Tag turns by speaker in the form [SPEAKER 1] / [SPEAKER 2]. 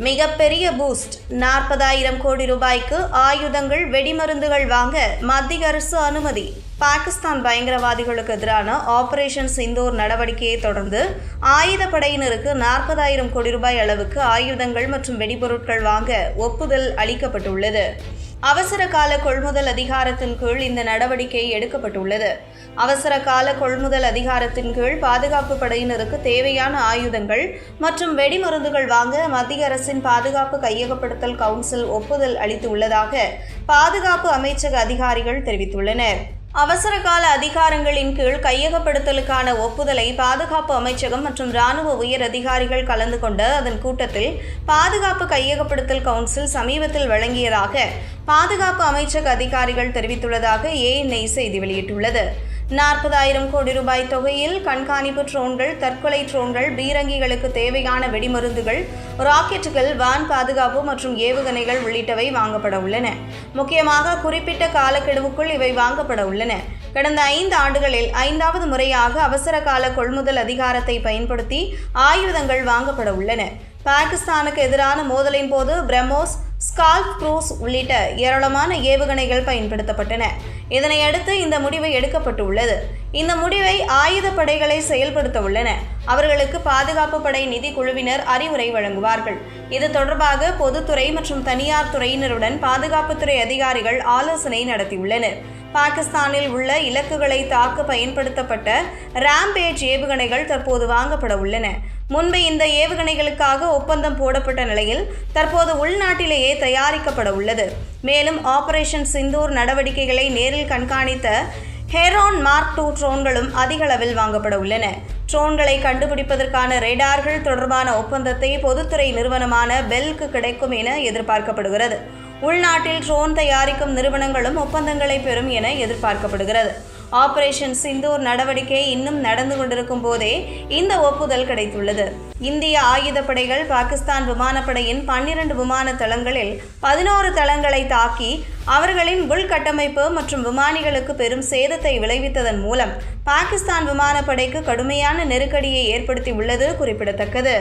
[SPEAKER 1] மிகப்பெரிய பூஸ்ட் 40,000 கோடி ரூபாய்க்கு ஆயுதங்கள் வெடிமருந்துகள் வாங்க மத்திய அரசு அனுமதி. பாகிஸ்தான் பயங்கரவாதிகளுக்கு எதிரான ஆபரேஷன் சிந்தூர் நடவடிக்கையை தொடர்ந்து ஆயுதப்படையினருக்கு 40,000 கோடி ரூபாய் அளவுக்கு ஆயுதங்கள் மற்றும் வெடிபொருட்கள் வாங்க ஒப்புதல் அளிக்கப்பட்டுள்ளது. அவசர கால கொள்முதல் அதிகாரத்தின் கீழ் இந்த நடவடிக்கை எடுக்கப்பட்டுள்ளது. அவசர கால கொள்முதல் அதிகாரத்தின் கீழ் பாதுகாப்பு படையினருக்கு தேவையான ஆயுதங்கள் மற்றும் வெடிமருந்துகள் வாங்க மத்திய அரசின் பாதுகாப்பு கையகப்படுத்தல் கவுன்சில் ஒப்புதல் அளித்துள்ளதாக பாதுகாப்பு அமைச்சக அதிகாரிகள் தெரிவித்துள்ளனர். அவசர கால அதிகாரங்களின் கீழ் கையகப்படுத்தலுக்கான ஒப்புதலை பாதுகாப்பு அமைச்சகம் மற்றும் இராணுவ உயர் அதிகாரிகள் கலந்து கொண்ட அதன் கூட்டத்தில் பாதுகாப்பு கையகப்படுத்தல் கவுன்சில் சமீபத்தில் வழங்கியதாக பாதுகாப்பு அமைச்சக அதிகாரிகள் தெரிவித்துள்ளதாக ANI செய்தி வெளியிட்டுள்ளது. 40,000 கோடி ரூபாய் தொகையில் கண்காணிப்பு ட்ரோன்கள், தற்கொலை ட்ரோன்கள், பீரங்கிகளுக்கு தேவையான வெடிமருந்துகள், ராக்கெட்டுகள், வான் பாதுகாப்பு மற்றும் ஏவுகணைகள் உள்ளிட்டவை வாங்கப்பட உள்ளன. முக்கியமாக குறிப்பிட்ட காலக்கெடுவுக்குள் இவை வாங்கப்பட உள்ளன. கடந்த 5 ஆண்டுகளில் 5வது முறையாக அவசர கால கொள்முதல் அதிகாரத்தை பயன்படுத்தி ஆயுதங்கள் வாங்கப்பட உள்ளன. பாகிஸ்தானுக்கு எதிரான மோதலின் போது பிரம்மோஸ், ஸ்கால்ப் க்ரூஸ் உள்ளிட்ட ஏராளமான ஏவுகணைகள் பயன்படுத்தப்பட்டன. இதனையடுத்து இந்த முடிவு எடுக்கப்பட்டுள்ளது. இந்த முடிவை ஆயுதப்படைகளை செயல்படுத்த உள்ளன. அவர்களுக்கு பாதுகாப்பு படை நிதி குழுவினர் அறிவுரை வழங்குவார்கள். இது தொடர்பாக பொதுத்துறை மற்றும் தனியார் துறையினருடன் பாதுகாப்புத்துறை அதிகாரிகள் ஆலோசனை நடத்தியுள்ளனர். பாகிஸ்தானில் உள்ள இலக்குகளை தாக்க பயன்படுத்தப்பட்ட ராம்பேஜ் ஏவுகணைகள் தற்போது வாங்கப்பட உள்ளன. முன்பு இந்த ஏவுகணைகளுக்காக ஒப்பந்தம் போடப்பட்ட நிலையில் தற்போது உள்நாட்டிலேயே தயாரிக்கப்பட உள்ளது. மேலும் ஆபரேஷன் சிந்தூர் நடவடிக்கைகளை நேரில் கண்காணித்த ஹெரான் மார்க் 2 ட்ரோன்களும் அதிக அளவில் வாங்கப்பட உள்ளன. ட்ரோன்களை கண்டுபிடிப்பதற்கான ரேடார்கள் தொடர்பான ஒப்பந்தத்தை பொதுத்துறை நிறுவனமான பெல்க்கு கிடைக்கும் என எதிர்பார்க்கப்படுகிறது. உள்நாட்டில் ட்ரோன் தயாரிக்கும் நிறுவனங்களும் ஒப்பந்தங்களை பெறும் என எதிர்பார்க்கப்படுகிறது. ஆபரேஷன் சிந்தூர் நடவடிக்கை இன்னும் நடந்து கொண்டிருக்கும் போதே இந்த ஒப்புதல் கிடைத்துள்ளது. இந்திய ஆயுதப்படைகள் பாகிஸ்தான் விமானப்படையின் 12 விமான தளங்களில் 11 தளங்களை தாக்கி அவர்களின் உள்கட்டமைப்பு மற்றும் விமானிகளுக்கு பெரும் சேதத்தை விளைவித்ததன் மூலம் பாகிஸ்தான் விமானப்படைக்கு கடுமையான நெருக்கடியை ஏற்படுத்தி உள்ளது குறிப்பிடத்தக்கது.